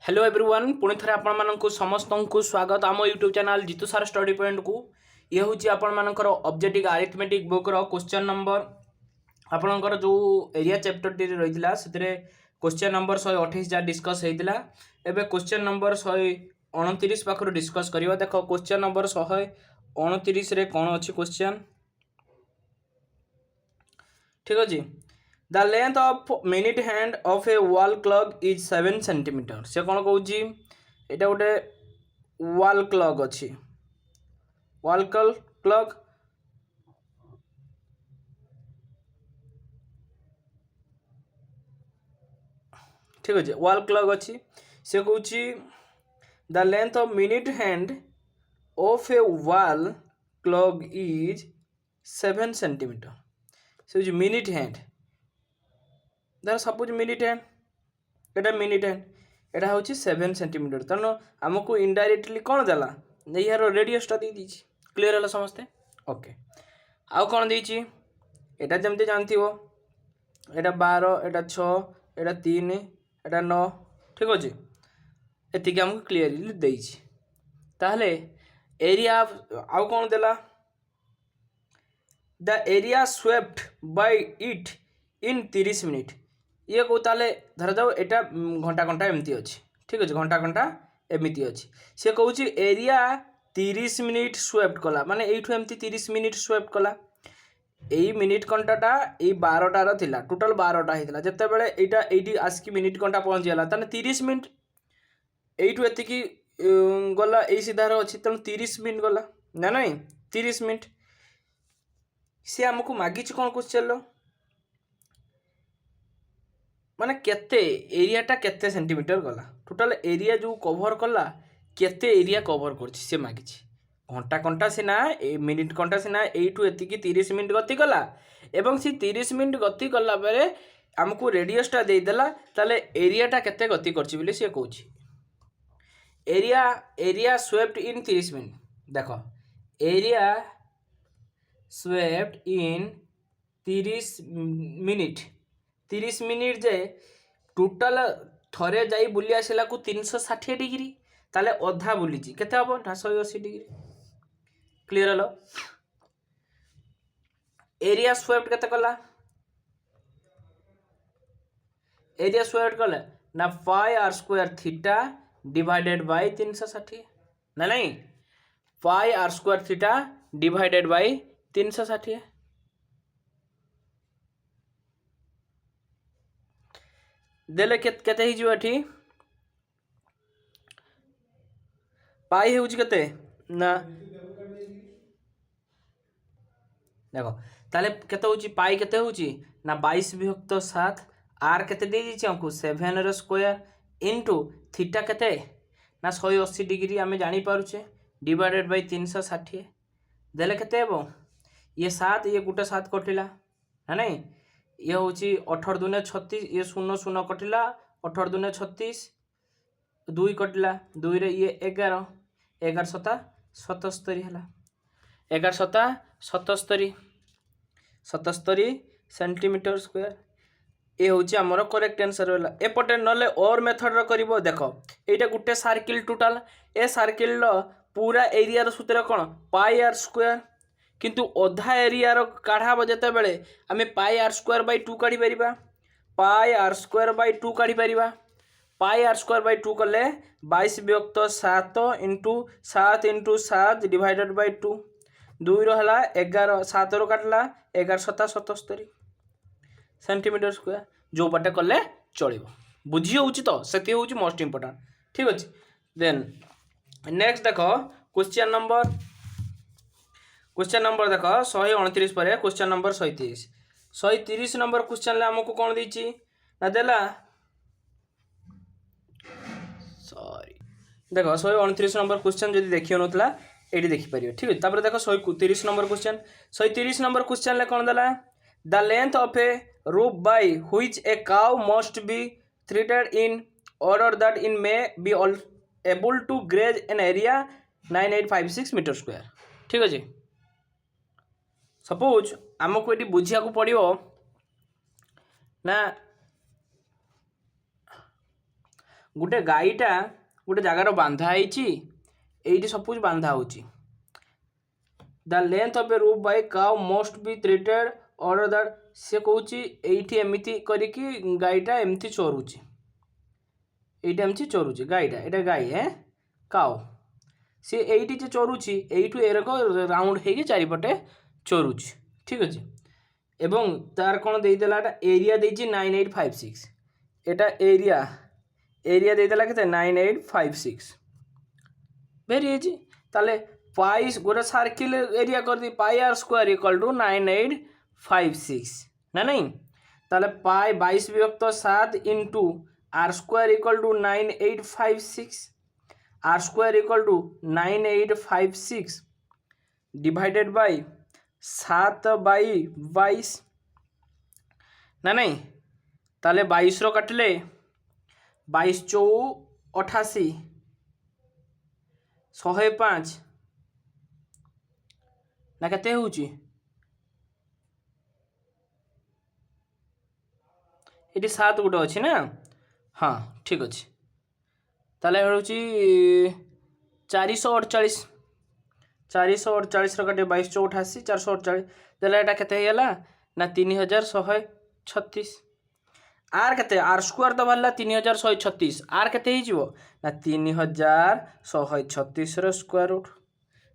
Hello everyone पुणी थे आपण समस्त को स्वागत आम यूट्यूब चैनल जीतू सार स्टडी पॉइंट को ये हूँ आपर ऑब्जेक्टिव अरिथमेटिक बुक रो क्वेश्चन नंबर आपणकर जो एरिया चैप्टर टी रही से क्वेश्चन नंबर 128 जहाँ डिस्कस होता है क्वेश्चन नंबर 129 पाखर डिस्कस करवा देख क्वेश्चन नंबर 129 रे कौन अच्छी क्वेश्चन ठीक अच्छे the length of minute hand of a wall clock is 7 centimetre से कौन कौच यहाँ गोटे वॉल क्लॉक अच्छी वॉल क्लॉक ठीक अच्छे वॉल क्लॉक अच्छी से कौच the length of minute hand of a wall clock is 7 centimetre से मिनिट हैंड धर सपोज मिनिट हैंड एटा मिनिट हैंड एटा हूँ 7 सेंटीमीटर तेणु आमको इनडायरेक्टली कौन देला यार रेडियसटा दे दी क्लीयर है समस्ते ओके आउ कौन देती एटा जमती जानती हो एटा 12 एटा 6 एटा 3 एटा 9 ठीक अच्छे एतिक आमको क्लीयरली देती ताहले एरिया आउ कौन देला the area swept by it in 30 minute ये कौ ताले धर जाओ एटा घंटा घंटा एमती अच्छी ठीक अच्छे घंटा घंटा एमती अच्छी सी कौच एरिया 30 मिनिट स्वेप्ट कला माने एठू एमती 30 मिनिट स्वेप्ट कला यही मिनिट घंटाटा ये 12टार थिला टोटाल 12टा होता जिते बड़े ये आसिक मिनिट घंटा पहुँचीगला ताने 30 मिनिट यू एति गला यही सीधार अच्छी तेणु 30 मिनिट गला ना नहीं 30 मिनिट सी आमको मागिच कौन क्वेश्चन लो माने केते एरियाटा केते सेंटीमीटर गला टोटाल एरिया जो कवर कला केते एरिया कवर कर से मागिछि घंटा घंटा सीना मिनिट घंटा सीना एठू एतिकी 30 मिनिट गति कला एवं सी 30 मिनिट गति कला बेले आमको रेडियसटा दे देला ताले एरियाटा केते गति करछि बोली से कहछि एरिया स्वेप्ट इन 30 मिनिट देखो एरिया स्वेप्ट इन 30 मिनिट 30 मिनिट जे टोटाल थरे जाई बुली आसला को 360 डिग्री ताले अधा बुली केते हम 180 डिग्री क्लियर हलो एरिया स्वेप्ट केते कला एरिया स्वेप्ट कला ना pi r square theta divided by 360 ना नहीं pi r square theta divided by 360 देले केते ही एठी पाई होउची केते ना देखो ताले केते होउची पाई केते होउची ना 22 विभक्त 7 आर केते दे दिछि हमको 7 रो स्क्वायर इनटू थीटा केते ना 180 डिग्री आमे जानि पारुछे डिवाइडेड बाय 360 देले केते हेबो ये 7 ये गुटे 7 कटिला है नहीं ये हूँ 18 दूने 36 ये 0 0 कटिला 18 दूने 36 2 कटिला 2 रे ये 11 11 सता 77 है 11 सता 77 77 सेंटीमीटर स्क्वायर ये हूँ आमर करेक्ट आंसर है एपटे नले और मेथड रो देख ये गोटे सर्किल टोटाल ए सर्किल पूरा एरिया सूत्र कौन पाई आर स्क्वायर किंतु अधा एरिया काढ़ा जिते बड़े आम पाई आर स्क्वायर बै 2 काढ़ी पारिबा पाई आर स्क्वायर बै 2 काढ़ी पारिबा पाई आर स्क्वायर बै 2 कले 22 विभक्त 7 इंटू 7 इंटू 7 डिवाइडेड बै 2 2 रहा 11 7 रो काटला 11 सता 77 सेंटीमीटर स्क्वायर जो पटे कले चलो बुझी हो तो से मोस्ट इंपोर्टेंट ठीक अच्छे देन नेक्स्ट देख क्वेश्चन नंबर देख 129 पर क्वेश्चन नंबर 130 130 नंबर क्वेश्चन आमको कौन देछि ना देला सॉरी देख 129 नंबर क्वेश्चन जब देखियो नथला एडी देखि परियो ठीक है तापर देख 130 नंबर क्वेश्चन 130 नंबर क्वेश्चन ले कौन देला the length of A rope by which a cow must be treated in order that it may be able to graze an area 9856 metre square ठीक अच्छे सपोज आमको ये बुझा पड़ो ना गोटे गाईटा गोटे जगार बांधा होती सपोज बांधा होची the length of a rope by cow must be treated और दैट से कौच ये एमती करिकी गाईटा एमती चोरुची ये एमती चोरुची गाईटा ये गाई है काउ सी ये चोरुची यू एरक राउंड हो चारिपटे चोरुची ठीक अच्छे एवं तार कौन देदेला एरिया देची 9856 एटा एरिया देदेला के 9856 भेरी इजी ताले पाई गोटे सर्किल एरिया कर दी pi r square equal to 9856 ना नहीं ताले pi 22/7 into r square equal to 9856 r square equal to 9856 divided by 7/22 ना नहीं ताले 22 रो काटले 22 × 4 = 88 105 ना केते होची ये 7 गोटे अच्छी ना हाँ ठीक अच्छे ताले हूँ 448 448 रटे 22 × 88 448 देला एटा केते हेला ना 3136 आर केते आर स्क्वायर तो भरला 3136 आर केते हिजो ना 3136 रो स्क्वायर रूट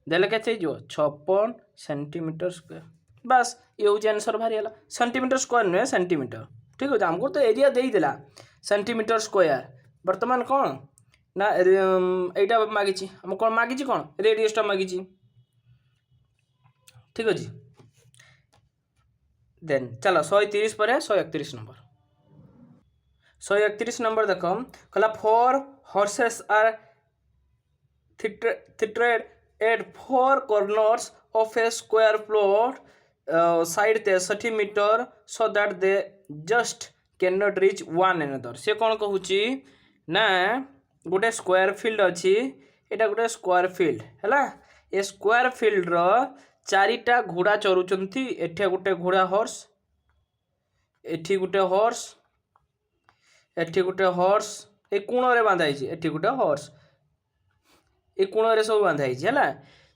देले केते हिजो 56 सेंटीमीटर स्क्वायर बस ये हूँ आंसर बाहरी है सेंटीमीटर स्क्वायर नुहे सेंटीमीटर ठीक है हमको तो एरिया दे देला सेंटीमीटर स्क्वायर बर्तमान कौन ना एटा मागिची हम कौन मागिची कौन रेडियसटा मागिची ठीक अच्छे देन चलो 130 पर 131 नंबर 131 नंबर देख कहला 4 horses are threaded at 4 corners of a square plot side 63 meter so that they just cannot reach one another से कौन कहूची ना गोटे स्क्वायर फील्ड अच्छी एटा गोटे स्क्वायर फील्ड है ये स्क्वायर फील्ड रो चारिटा घोड़ा चरुचंती एठे गोटे घोड़ा हॉर्स एठी गोटे हॉर्स एठी गोटे हॉर्स ए कोण रे बांधा है एठी गोटे हॉर्स ए कोण रे सब बांधा है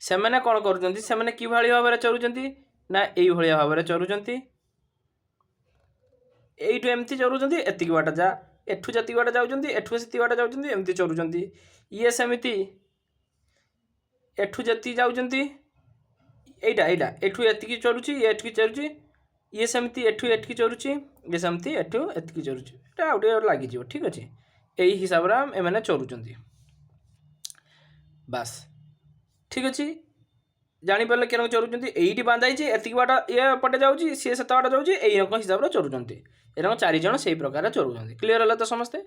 से मैंने कौन करुँच से मैंने कि भाव में चरुचंती ना यही भाव में चरुचंती एठू एमती चरुचंती एतिक बाट जा एठू जति बाट जाउचंती एठू सेति बाट जाउचंती एमती चरुचंती ये सेमिति एठू जति जाउचंती एटा एटा एठू एतिकी चरुची ये एठकी चरुची ये सेमती एठू एठकी चरुची ये सेमती एठू एतिकी चरुची एटा आउटे लागि जिवो ठीक अछि एही हिसाब रा एमाने चरुचंती बस ठीक अछि जानी परले केन चरुचंती एईटी बांधाई छि एतिकी बाट ये पटे जाउची से सत बाट जाउची एई रकम हिसाब रा चरुचंती एरकम 4 जण सेही प्रकार चरुचंती क्लियर होला तो समस्ते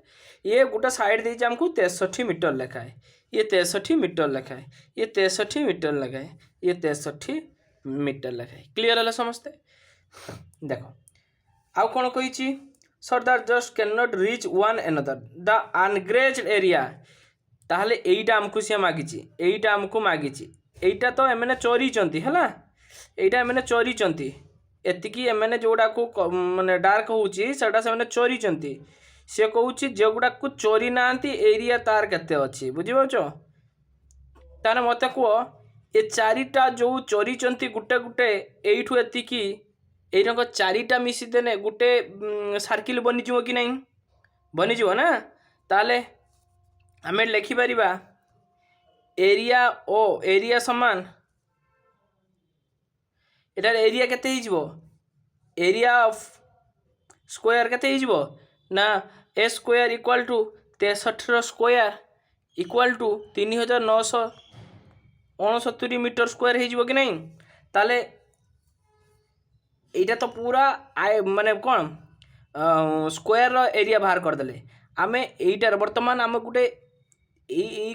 ये गोटे साइड देछि हमकु 63 मीटर लेखाए ये 63 मीटर लेखाए ये 63 मीटर लेखाए ये 63 मीटर लेखाए क्लियर होला समस्ते देखो आउ कौन कही sir that just can not reach one another the ungrazed area ताहले एईटा हमकु से मागिची एईटा हमकु मागिची एईटा तो एमने चोरी चंती हैला एईटा एमने चोरी चंती एतिकी एमने जोड़ा को माने डार्क होउची सेटा से माने चोरी चंती से कहूची जेगुड़ा को चोरी नांती एरिया तार केते अछि बुझि पाछो ताने मते को ए चारिटा जो चोरी चंती गुटे गुटे एइठु एतिकी एई रंग चारिटा मिसी देने गुटे सर्किल बनि जिवो कि नहीं बनि जिवो ना ताले हमें लिखि परिबा एरिया ओ एरिया समान एटार एरिया केते हिजबो एरिया ऑफ स्क्वायर केते हिजबो ना ए स्क्वायर इक्वल टू 63 रो square equal to 3969 metre square हिजबो कि नहीं ताले एटा तो पूरा माने कौन स्क्वायर रो एरिया बाहर कर देले आमे एटार वर्तमान आम गुटे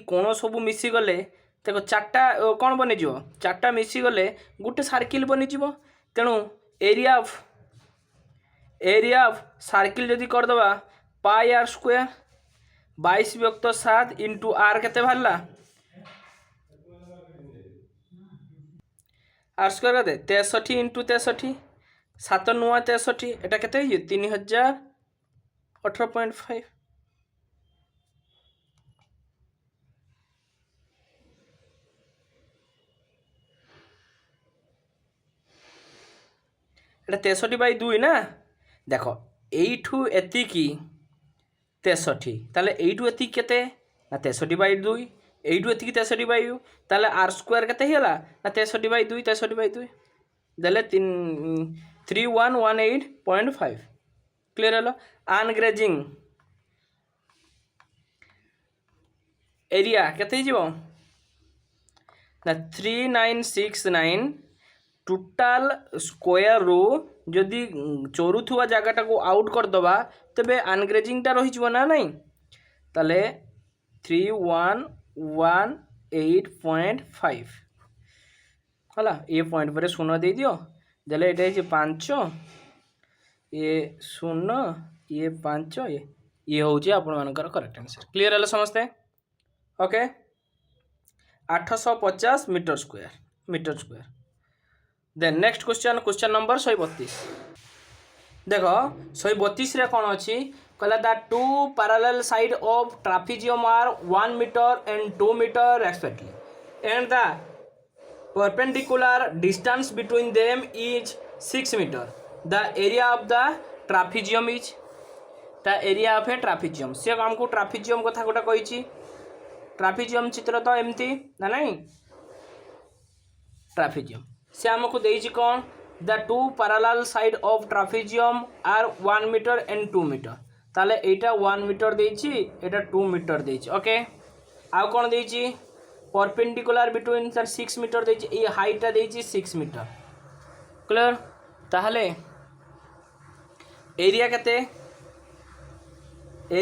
कोण सब मिसी गले देखो चार्टा कौन बनी जीवो चार्टा मिसी गले गुटे सर्किल बनी जीवो तेणु एरिया ऑफ सर्किल जदि करदबा पाई आर स्क्वायर 22/7 इंटू आर केते बाहरला आर स्क्वायर केते 63 इंटू 63 7 9 63 एटा केते 3018.5 এটা 63/2 না। দেখো এইঠু এতিকি 63, তাহলে এইঠু এতিকি কেতে না 63/2, এইঠু এতিকি 63/2, তাহলে r² কেতে ହେଇଗଲା ନା 63/2 63/2 ଦେଲେ 3118.5 କ୍ଲିୟର ହେଲା। ଆନଗ୍ରେଜିଂ एरिया केते हो ना 3969 टोटाल स्क्वायर रू जदि चोरुथुवा जगटा को आउट करदबा तेबे अनग्रेजिंग टा रही ना नहीं ताले 3118.5 हला ये पॉइंट पर शून्य दे दियो देले एटा है 5 ये शून्य ये 5 ये होची आपण मानकर करेक्ट आंसर क्लियर हला समझते okay 850 metre square then next question number 132 देखो 132 रे कौन अच्छी कहला the two parallel side of trapezium are 1 metre and 2 metre respectively and the perpendicular distance between them is 6 meter the area of the trapezium is the area of a trapezium से हमको trapezium कथा गोटा कही trapezium चित्र तो एमती ना नहीं ट्रापेजियम से हमको देइछि कौन the two parallel side of trapezium are 1 metre and 2 metre ताले एटा 1 मीटर देइछि एटा 2 मीटर देइछि ओके आ कोन देइछि परपेंडिकुलर बिटवीन 6 मीटर देइछि ए हाइट देइछि 6 मीटर क्लियर ताहले एरिया केते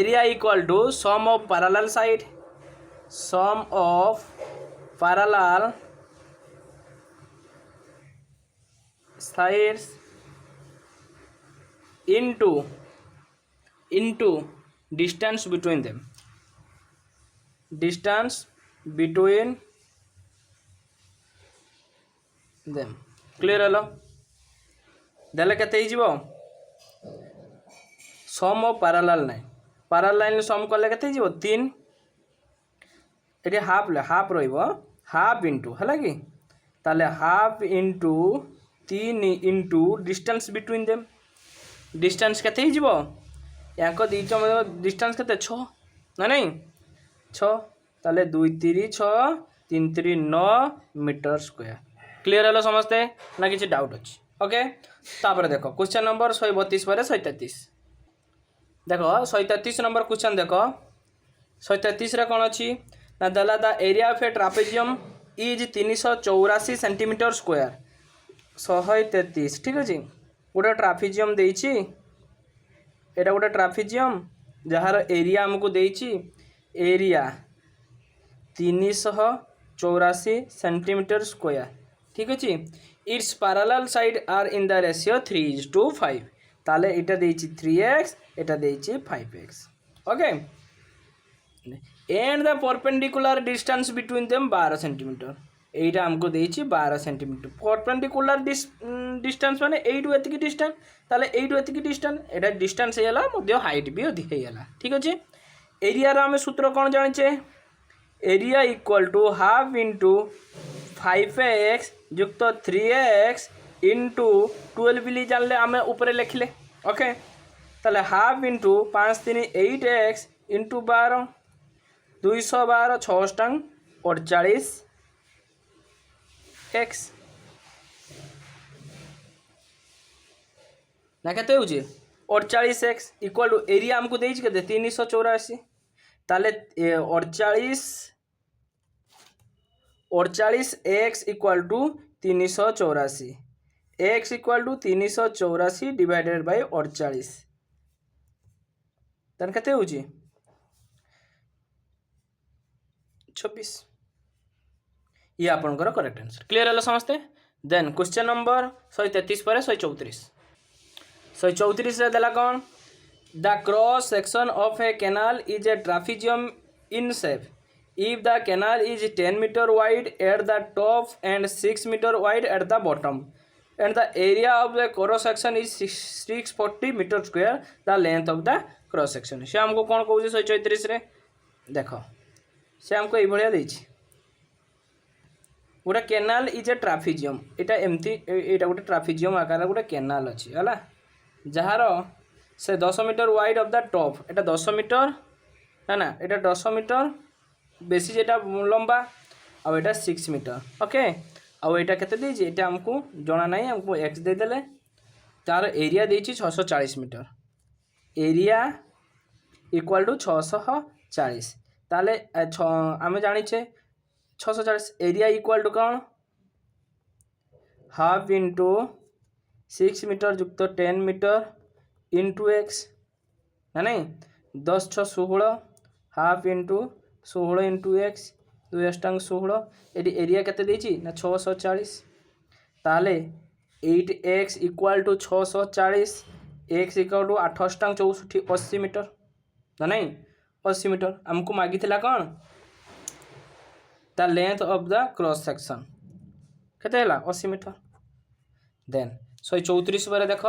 area equal to sum of parallel side sum of parallel sides into distance between them clear हलो देले केते हिजिबो sum of parallel line sum करले केते हिजिबो 3 ये हाफ हाफ इंटू है कि ताले half into 3 into distance between them distance केते ही जीवो याको दीच डिस्टेंस केते 6 ना नहीं 6 ताले 2 3 6 3 3 9 मीटर स्क्वायर क्लियर हलो समझते ना किसी डाउट अच्छी ओके तापर देखो क्वेश्चन नंबर 132 पर 133 देखो 133 नंबर क्वेश्चन देखो 133 रे कौन अच्छी ना दला the area of A trapezium is 384 centimetre square 133 ठीक अच्छे गोटे ट्रापेजियम देइछि एटा गोटे ट्रापेजियम जार एरिया हमको देइछि एरिया 384 सेंटीमीटर स्क्वायर ठीक अच्छे it's parallel side are in the ratio 3:5 ताले एटा देइछि 3x एटा देइछि 5x okay and the perpendicular distance between them 12 centimetre एटा हमको देइछि 12 सेंटीमीटर परपेंडिकुलर डिस्टेंस माने एटू एतिकी डिस्टेंस ताले एटू एतिकी डिस्टेंस एटा डिस्टेंस हेला मध्य हाइट भी अधिक हेला ठीक अछि एरिया रा हम सूत्र कोन जानिछे area equal to half into 5x युक्त 3x इंटू 12 बिली जानले आम ऊपर लिखले ओके ताले हाफ इंटू 5 3 8x इंटू 12 212 6 टंग 48 x ना कहते हो 48x इक्वल टू एरिया हमको देइछि केते 384 ताले 48x equal to 384 x equal to 384 divided by 48 तन कहते हो 26 ये आपनकर करेक्ट आंसर क्लियर है समझते देन क्वेश्चन नंबर 133 पर 134 रे देला कौन the cross section of a canal is a trapezium in shape if the canal is 10 metre wide at the top and 6 metre wide at the bottom and the area of the cross section is 640 metre square the length of the cross section से हमको कौन कहूँ 134 रे देखो से हमको ये गोटे केनाल इज ए ट्राफिजियम एटा एमती एटा गोटे ट्राफिजियम आकार गोटे केनाल अच्छी है जार से 10 metre wide of the top एटा 10 मीटर ना ना एटा 10 मीटर बेसी जेटा लंबा आउ एटा 6 मीटर ओके आउ एटा केते देछि एटा हमको जना नहीं हमको एक्स दे देले तार एरिया देछि 640 मीटर एरिया इक्वल टू 640 ताले आम जाचे 640 एरिया इक्वल टू कौन हाफ इंटू 6 मीटर युक्त 10 मीटर इंटू एक्स ना नहीं 10 6 16 हाफ इंटू 16 इंटू एक्स 2 अष्टांग 16 ये एरिया केते देछि ना 640 ताले 8x equal to 640 x equal to 8 अष्टांग 64 80 मीटर ना नहीं 80 मीटर हमको मागी कौन the length of the cross section केते 80 मीटर देन 134 पर देख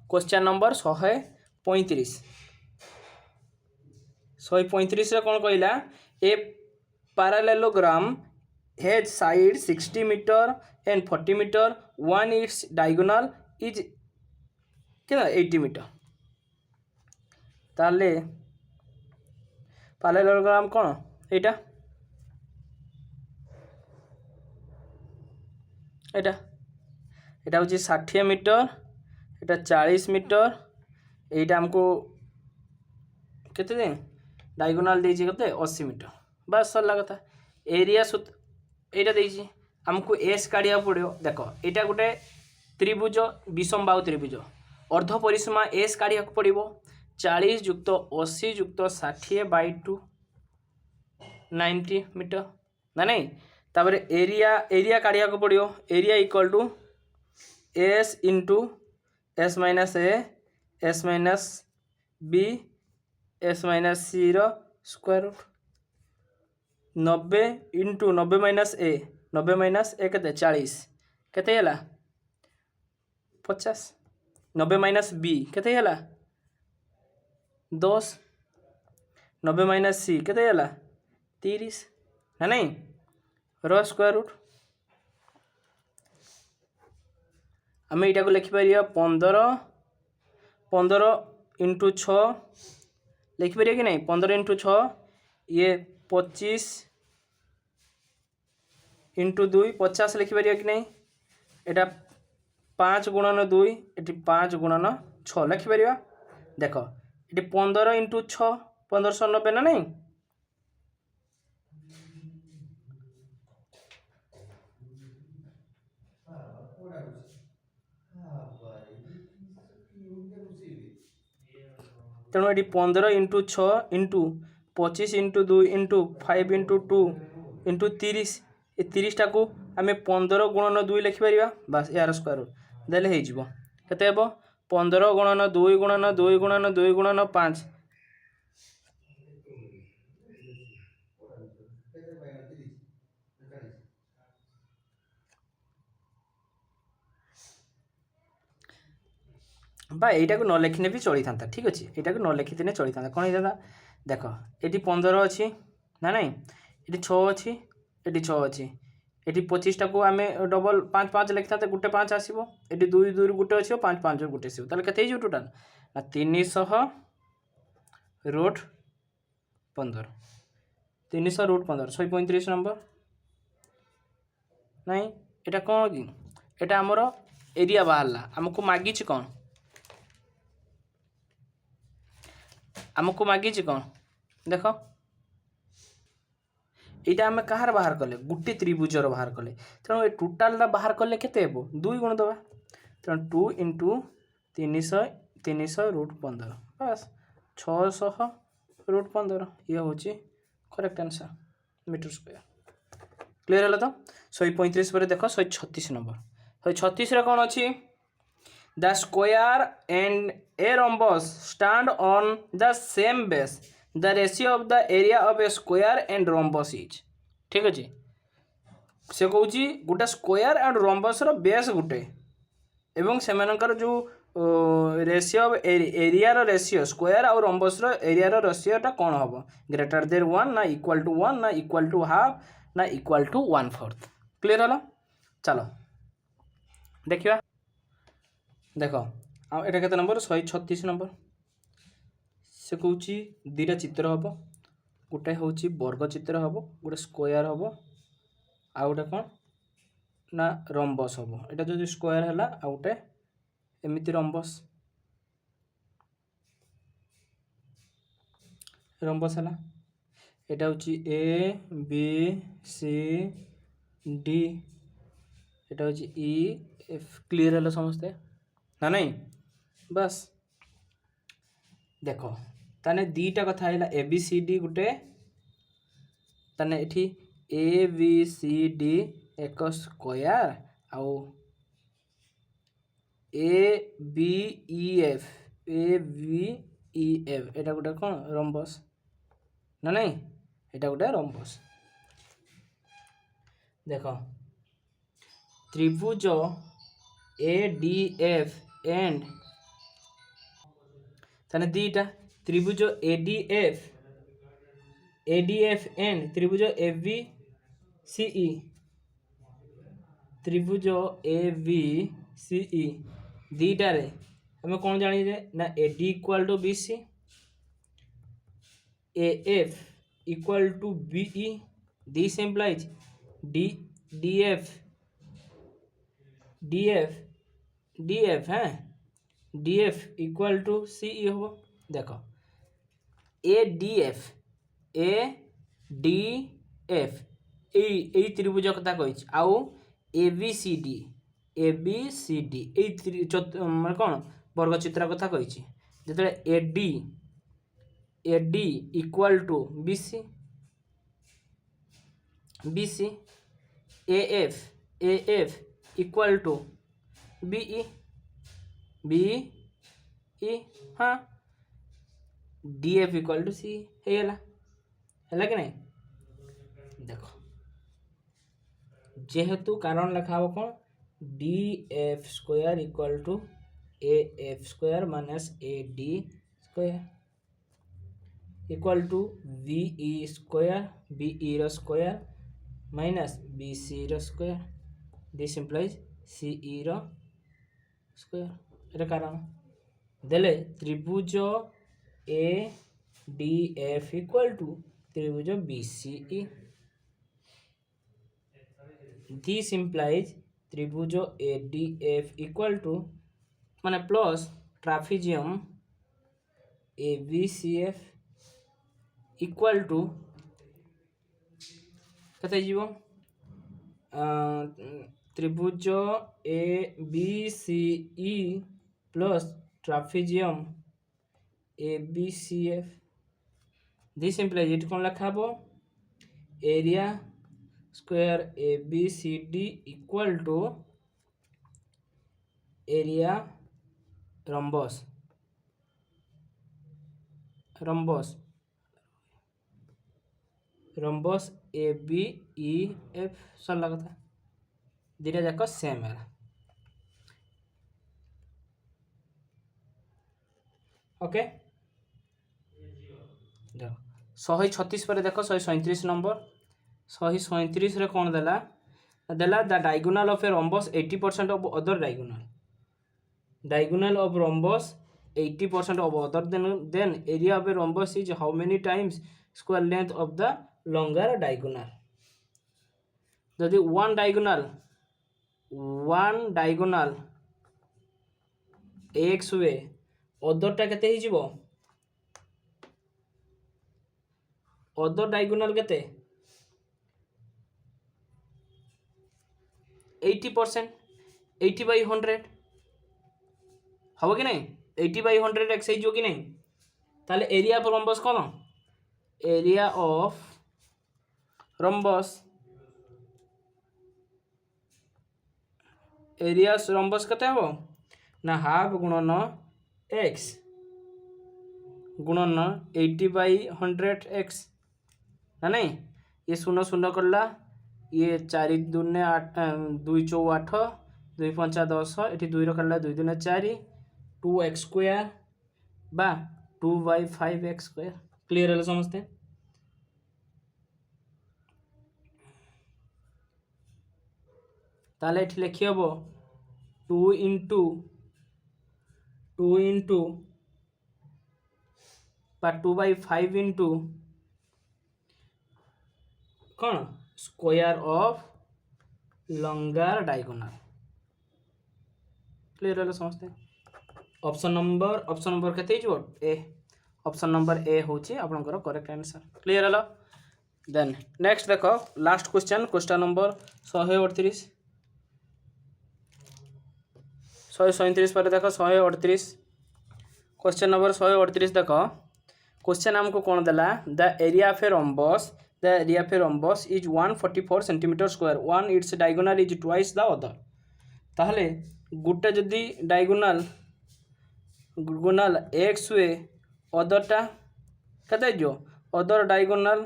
क्वेश्चन नंबर 135 रे कौन कहला a parallelogram has side 60 metre and 40 metre one its diagonal is क्या 80 मीटर ताले पैरेललोग्राम कौन एटा एटा एटा हूँ 60 मीटर एटा 40 मीटर एटा हमको केते दिन डायगोनल देछि केते 80 मीटर बस सरला कथा एरिया एटा देछि हमको एस काढ़िया पड़ो देख एटा गोटे त्रिभुज विषम बाहु त्रिभुज अर्ध परिसीमा एस काढ़िया पड़ो 40 युक्त 80 युक्त 60/2 90 मीटर ना नहीं तापर एरिया काढ़िया पड़ो area equal to s into s minus a s minus b s minus c square root 90 into 90 minus a 90 minus a केते 40 केते हला 50 90 माइनस बी केते हला 10 90 माइनस सी केते हला 30 ना नहीं रो स्क्वायर रूट आम यहाँ को लिखिपर 15 इंटू 6 लिखिपर कि नहीं 15 इंटू 6 ये 25 इंटू 2 50 लिखिपर कि नहीं एटा 5 गुणन 2 ये 5 गुणन 6 लिखिपर देख ये 15 इंटू 6 1590 ना नहीं तेणु ये 15 into 6 into 25 into 2 into 5 into 2 into 30 ये 30 टाक आम 15 गुणन 2 लिखिपर बस यार स्क्वायर रूट देले हो केते 15 गुणन 2 गुणन 2 गुणन 2 गुणन 5 बा यटा को न लिखने भी चली था ठीक अच्छे यहाँ को न लिखी दिन चली था कौन होता देख ये 15 अच्छी ना नहीं ये 6 अच्छी ये 6 अच्छी ये 25 टाक आम डबल 5 5 लिखि था गोटे 5 आसो ये 2 2 गोटे अच्छे 5 5 गोटे आसो ताल के टोटाल ना 300 रूट 15 300 रूट 15 135 नंबर नहीं एटा कौन कि एटा आमर एरिया बाहरला आमको मागी कौन आमको मागी कौन देख यहाँ आम कहार बाहर कले गोटे त्रिभुजर बाहर कले तेणु ये टोटालटा बाहर कले केते हेबो 2 गुण दबा तेणु 2 इंटू 300 रूट 15 बस 600 रूट 15 ये हूँ correct answer metre square clear है तो 135 पर देख 136 नंबर 136 कौन अच्छी the square and A rhombus stand on the same base the ratio of the area of a square and rhombus is ठीक अच्छे से कौन गोटे स्क्वायर एंड rhombus रो बेस गोटे एवं से जो रेशियो एरिया रेशियो स्क्वायर और rhombus रो एरिया रेशियोटा कौन हम ग्रेटर देन 1 ना इक्वल टू 1 ना इक्वल टू हाफ ना इक्वल टू 1/4 क्लीयर हला चलो देखिए देख एटा केते नंबर 136 नंबर से कहूँ दीटा चित्र हम गोटे हूँ वर्ग चित्र हम गोटे स्क्वायर हम आ गोटे कौन ना रंबस हम एटा जो स्क्वायर है आ गोटे एमती रंबस रंबस है एटा हूँ ए बी सी डी एटा हूँ ई एफ क्लीयर है समस्ते ना नहीं बस देख ताने दीटा कथा है ए बी सी डी गोटे ताने एठी ए बी सी डी एक स्क्वायर आउ ए बी ई एफ एटा गोटे कौन रंबस ना नहीं एटा गोटे रंबस देख त्रिभुज ए डी एफ एंड ताने दीटा त्रिभुज ए डी एफ एंड त्रिभुज ए बी सी ई त्रिभुज ए बी सी ई दीटारे हमें कौन जानी ना A D equal to B C A F equal to B E this implies D D F है D F equal to C E हम देख A D F यही त्रिभुज कथा कही आउ ए बी सी डी मैं कौन वर्ग चित्र कथा कही जो A D equal to B C A F equal to B E हाँ D F equal to C है कि नहीं देख जेहेतु कारण लिखा हम कौन D F square equal to A F square minus A D square equal to B E square B E रो स्क्वायर माइनस बी सी रो square this implies C E रो स्क्वायर एटा कारण देले त्रिभुज A D F equal to त्रिभुज b c e this implies त्रिभुज A D F equal to माने plus trapezium a b c f equal to कते जीवो त्रिभुज a b c e plus trapezium a b c f this implies ये कौन लिखा हम area square a b c d equal to area rhombus a b e f सरला कथा दीटा जाक सेम है ओके देख 136 पर देख 137 नंबर 137 रे कौन देला the diagonal of a rhombus 80% of other diagonal of rhombus 80% of other then area of a rhombus is how many times square length of the longer diagonal जदि one diagonal x हुए other टा केते ही जीवो other diagonal केते 80% 80 by 100 हम कि नहीं 80 by 100 x हो कि नहीं ताले एरिया ऑफ रंबस कौन एरिया ऑफ रंबस केते हो ना हाफ गुणन एक्स गुणन 80 by 100 एक्स ना नहीं ये शून्य शून्य करला ये 4 दूने 8 2 4 8 2 5 10 ये 2 रखला 2 दूने 4 2x स्क्वायर बा 2 by 5x स्क्वायर क्लियर है समझते ताले एठी लिखि हबो 2 into 2/5 into कौन square of langar diagonal. Clear है समझते ऑप्शन नंबर केते हिजो ए ऑप्शन नंबर ए होची आपनकर करेक्ट आंसर। क्लियर है देन नेक्स्ट देखो लास्ट क्वेश्चन नंबर 138 137 पर देखो 138 क्वेश्चन नंबर 138 देखो क्वेश्चन हमको कौन देला the area of A rhombus is 144 centimetre square one its diagonal is twice the other. ताहले गुटे जदि डायगोनल एक्स हुए अदरटा केते जो अदर डायगोनल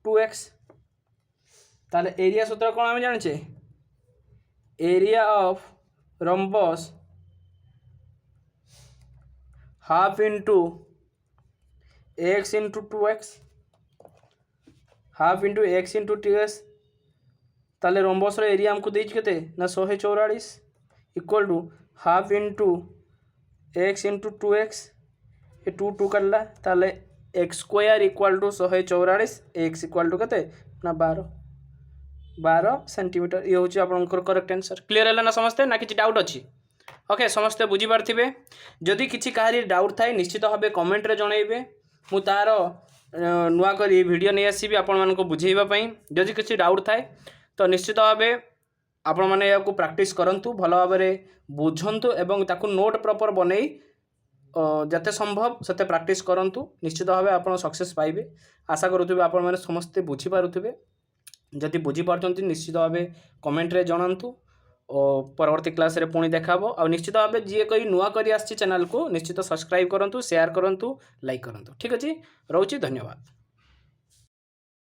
2x ताहले एरिया सूत्र कौन आम जाने area of rhombus half into x into 2x half into x into 2x ताले रम्बस एरिया हमको देख के ना 144 equal to half into x into 2x ये 2 करला ताले x square equal to 144 x equal to के ना 12 सेंटीमीटर ये हूँ आपंकर करेक्ट आंसर। क्लियर है ना समस्ते ना किसी डाउट अच्छी ओके समस्ते बुझीपारे जदि किसी कहारी डाउट थाए निश्चित भाव कमेंट रे जनइबे मु तार नुआ करी वीडियो नहीं आसबि आपण मानको बुझेइबा जदि किसी डाउट थाए तो निश्चित भाव आपण माने याकू प्रैक्टिस करंतु भल भाव बुझंतु एवं ताकू नोट प्रॉपर बनई जते संभव सते प्रैक्टिस करंतु निश्चित भाव आप सक्सेस पाइबे। आशा करुवे आपण माने समस्ते बुझी पारुथिबे जदि बुझी पारछंती निश्चित भाव कमेंट रे जणांतु और परवर्ती क्लास रे पुणी देखाबो और निश्चित भाव जी कोई नुआ करी आछि चैनल को निश्चित सब्सक्राइब करंतु शेयर करंतु लाइक करंतु। ठीक अछि रोची धन्यवाद।